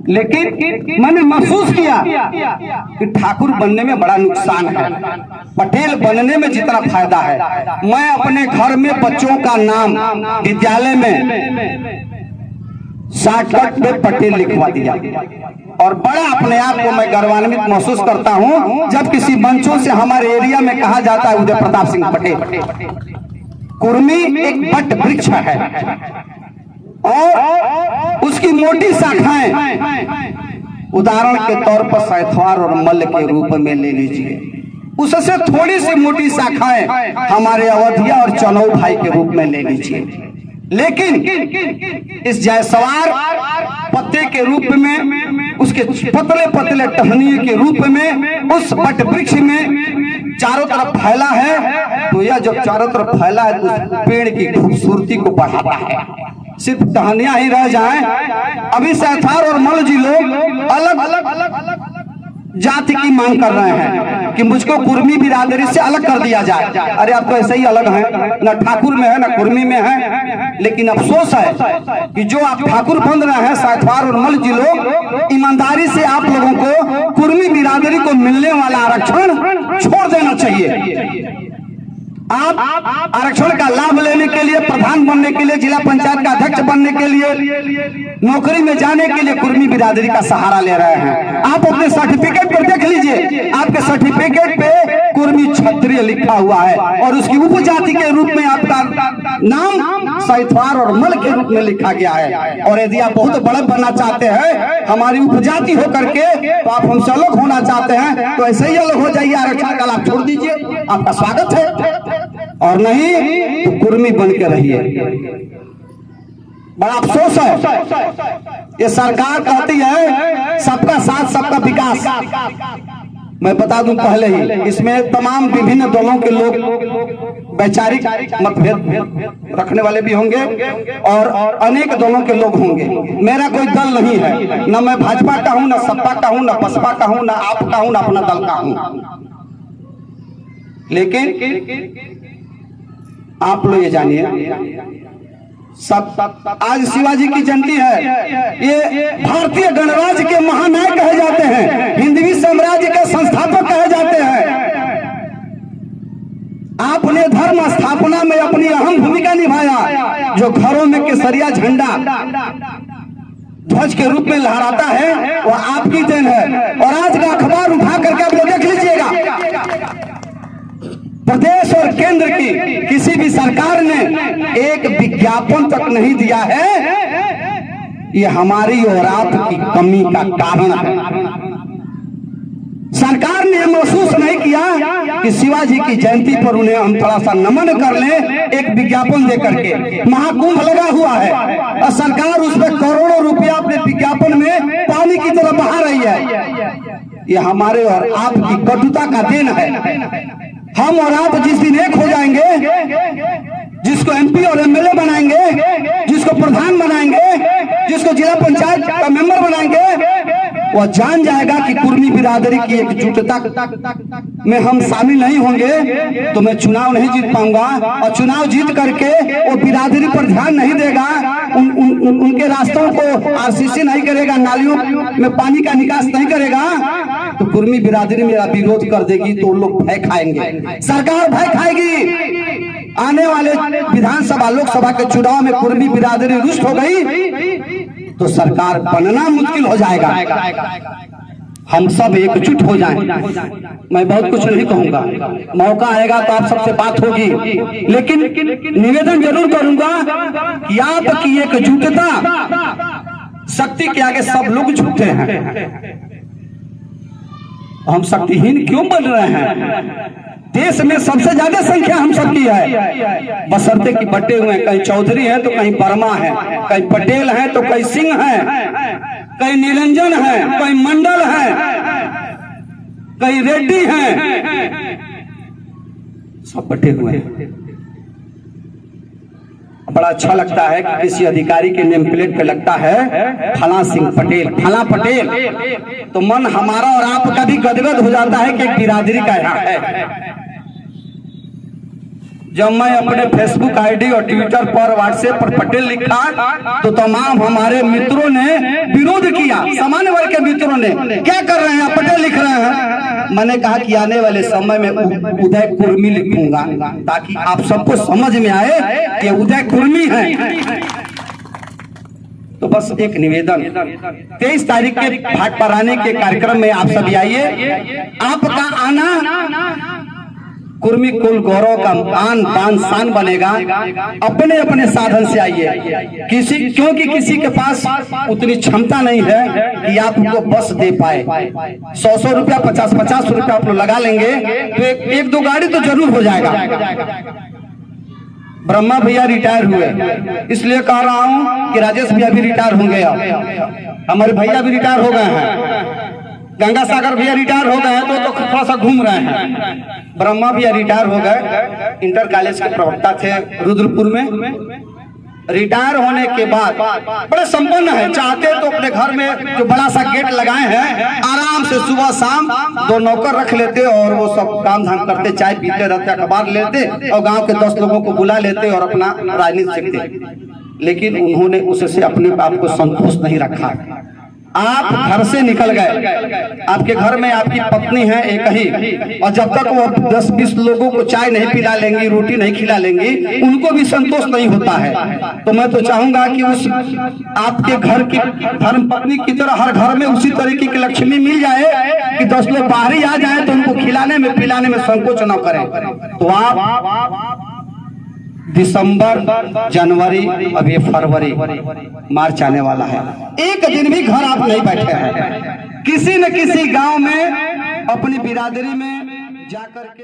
लेकिन मैंने महसूस किया कि ठाकुर बनने में बड़ा नुकसान है, पटेल बनने में जितना फायदा है। मैं अपने घर में बच्चों का नाम विद्यालय में शॉर्टकट पे पटेल लिखवा दिया और बड़ा अपने आप को मैं गौरवान्वित महसूस करता हूं जब किसी मंचों से हमारे एरिया में कहा जाता है उदय प्रताप सिंह पटेल। कुर्मी एक बट वृक्ष है और उसकी मोटी शाखाएं, उदाहरण के तौर पर सैथवार और मल्ल के रूप में ले लीजिए, उससे थोड़ी सी मोटी शाखाएं हमारे अवधिया और चनौ भाई के रूप में ले लीजिए। लेकिन इस जायसवार पत्ते के रूप में, उसके पतले पतले टहनियों के रूप में उस बट वृक्ष में चारों तरफ फैला है, तो यह जब चारों तरफ फैला है तो उस पेड़ की खूबसूरती को बढ़ाता है। सिर्फ टहनियां ही रह जाएं। अभी सैथार और मल्ल जी लोग अलग अलग जाति की मांग कर रहे हैं कि मुझको कुर्मी बिरादरी से अलग कर दिया जाए। अरे आप तो ऐसे ही अलग हैं, न ठाकुर में है न कुर्मी में है। लेकिन अफसोस है कि जो आप ठाकुर बन रहे हैं सैथवार और मल्ल जी लोग, ईमानदारी से आप लोगों को कुर्मी बिरादरी को मिलने वाला आरक्षण छोड़ देना चाहिए। आप आरक्षण का लाभ लेने के लिए, प्रधान बनने के लिए, जिला पंचायत का अध्यक्ष बनने के लिए, नौकरी में जाने के लिए कुर्मी बिरादरी का सहारा ले रहे हैं। आप अपने सर्टिफिकेट पर देख लीजिए, आपके सर्टिफिकेट पे कुर्मी क्षत्रिय लिखा हुआ है और उसकी उपजाति के रूप में आपका नाम सैथवार और मल्ल के रूप में लिखा गया है। और यदि आप बहुत बड़े बनना चाहते हैं हमारी उपजाति होकर के, तो आप हमसे अलग होना चाहते हैं तो ऐसे ही अलग हो जाइए, आरक्षण का लाभ छोड़ दीजिए, आपका स्वागत है। और नहीं तो कुर्मी बन के रहिए। बड़ा अफसोस है, ये सरकार कहती है सबका साथ सबका विकास। मैं बता दूं पहले ही, इसमें तमाम विभिन्न दलों के लोग वैचारिक मतभेद रखने वाले भी होंगे और अनेक दलों के लोग होंगे। मेरा कोई दल नहीं है, न मैं भाजपा का हूं, न सपा का हूं, न बसपा का हूं, न आप का हूं, न अपना दल का हूं। लेकिन आप लोग ये जानिए, सब आज शिवाजी की जयंती है। ये भारतीय गणराज्य के महानायक कहे जाते हैं, हिंदवी साम्राज्य के संस्थापक कहे जाते हैं। आपने धर्म स्थापना में अपनी अहम भूमिका निभाया। जो घरों में केसरिया झंडा ध्वज के रूप में लहराता है वह आपकी देन है। और आज का अखबार उठा करके आप लोग देख लीजिएगा, प्रदेश और केंद्र की किसी भी सरकार ने एक विज्ञापन तक नहीं दिया है। ये हमारी और आपकी कमी का कारण है। सरकार ने महसूस नहीं किया कि शिवाजी की जयंती पर उन्हें हम थोड़ा सा नमन कर लें, एक विज्ञापन देकर के। महाकुंभ लगा हुआ है और सरकार उसमें करोड़ों रुपया अपने विज्ञापन में पानी की तरह बहा रही है। ये हमारे और आपकी कटुता का देन है। हम और आप जिस दिन एक हो जाएंगे, जिसको एमपी और एमएलए बनाएंगे, जिसको प्रधान बनाएंगे, जिसको जिला पंचायत का मेंबर बनाएंगे, वह जान जाएगा कि कुर्मी बिरादरी की एकजुटता में हम शामिल नहीं होंगे तो मैं चुनाव नहीं जीत पाऊंगा। और चुनाव जीत करके वो बिरादरी पर ध्यान नहीं देगा, उनके रास्तों को आरसीसी नहीं करेगा, नालियों में पानी का निकास नहीं करेगा, तो कुर्मी बिरादरी मेरा विरोध कर देगी, तो लोग भय खाएंगे, सरकार भय खाएगी। आने वाले विधानसभा लोकसभा के चुनाव में कुर्मी बिरादरी रुष्ट हो गई तो सरकार बनना मुश्किल हो जाएगा। हम सब एकजुट हो जाएं। मैं बहुत कुछ नहीं कहूंगा, मौका आएगा तो आप सबसे बात होगी, लेकिन निवेदन जरूर करूंगा कि आपकी एकजुटता, शक्ति के आगे सब लोग झूठे हैं। हम शक्तिहीन क्यों बन रहे हैं? देश में सबसे ज्यादा संख्या हम सबकी है, बशर्ते की बटे हुए हैं। कहीं चौधरी हैं तो कहीं वर्मा है, कहीं पटेल हैं तो कहीं सिंह हैं, कहीं निरंजन है, कहीं मंडल है, कहीं रेड्डी हैं, सब बटे हुए हैं। बड़ा अच्छा लगता है कि किसी अधिकारी के नेम प्लेट पे लगता है फला सिंह पटेल, फला पटेल, तो मन हमारा और आपका भी गदगद हो जाता है कि एक बिरादरी का यहाँ है। जब मैं अपने फेसबुक आईडी और ट्विटर पर व्हाट्सएप पर पटेल लिखा तो तमाम हमारे मित्रों ने विरोध किया। सामान्य वर्ग के मित्रों ने क्या कर रहे हैं, पटेल लिख रहे हैं। मैंने कहा कि आने वाले समय में उदय कुर्मी लिखूंगा ताकि आप सबको समझ में आए कि उदय कुर्मी है। तो बस एक निवेदन, 23 तारीख के भाट पराने के कार्यक्रम में आप सभी आइए। आपका आना कुर्मी कुल गौरव का आन बान शान बनेगा। अपने अपने साधन से आइए, क्योंकि किसी के पास उतनी क्षमता नहीं है कि आपको बस दे पाए। 100 रुपया 50 रुपया आप लोग लगा लेंगे तो एक दो गाड़ी तो जरूर हो जाएगा। ब्रह्मा भैया रिटायर हुए, इसलिए कह रहा हूं कि राजेश भैया भी रिटायर होंगे। अब हमारे भैया भी रिटायर हो गए हैं, गंगा सागर भैया रिटायर हो गए हैं तो थोड़ा सा घूम रहे हैं। ब्रह्मा भैया रिटायर हो गए, इंटर कॉलेज के प्रवक्ता थे रुद्रपुर में। रिटायर होने के बाद बड़े संपन्न है, चाहते तो अपने घर में जो बड़ा सा गेट लगाए हैं आराम से सुबह शाम 2 नौकर रख लेते और वो सब काम धाम करते, चाय पीते रहते, अखबार लेते और गांव के 10 लोगों को बुला लेते और अपना राजनीति सीखते। लेकिन उन्होंने उससे अपने आप को संतोष नहीं रखा। आप घर से निकल गए, आपके घर में आपकी पत्नी है एक ही, और जब तक वो 10-20 लोगों को चाय नहीं पिला लेंगी, रोटी नहीं खिला लेंगी, उनको भी संतोष नहीं होता है। तो मैं तो चाहूंगा कि उस आपके घर की धर्म पत्नी की तरह हर घर में उसी तरीके की लक्ष्मी मिल जाए कि 10 लोग बाहर ही आ जाए तो उनको खिलाने में पिलाने में संकोच न करें। तो आप दिसंबर, जनवरी, अब ये फरवरी, मार्च आने वाला है, एक दिन भी घर आप नहीं बैठे हैं। किसी न किसी गांव में अपनी बिरादरी में जाकर के